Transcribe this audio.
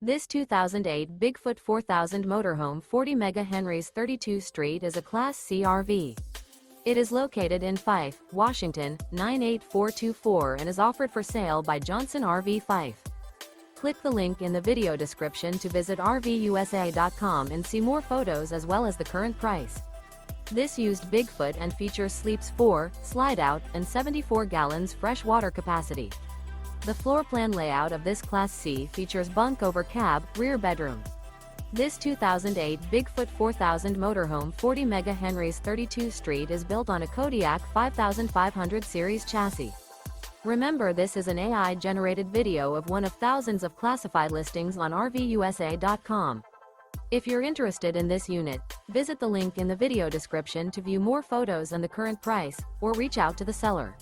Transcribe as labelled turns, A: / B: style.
A: This 2008 Bigfoot 4000 motorhome 40 MHz 32 Street is a Class C RV. It is located in Fife, Washington, 98424 and is offered for sale by Johnson RV Fife. Click the link in the video description to visit RVUSA.com and see more photos as well as the current price. This used Bigfoot and features sleeps 4, Slideout, and 74 gallons fresh water capacity. The floor plan layout of this Class C features bunk over cab, rear bedroom. This 2008 Bigfoot 4000 motorhome 40 MHz 32 Street is built on a Kodiak 5500 series chassis. Remember, this is an AI-generated video of one of thousands of classified listings on RVUSA.com. If you're interested in this unit, visit the link in the video description to view more photos and the current price, or reach out to the seller.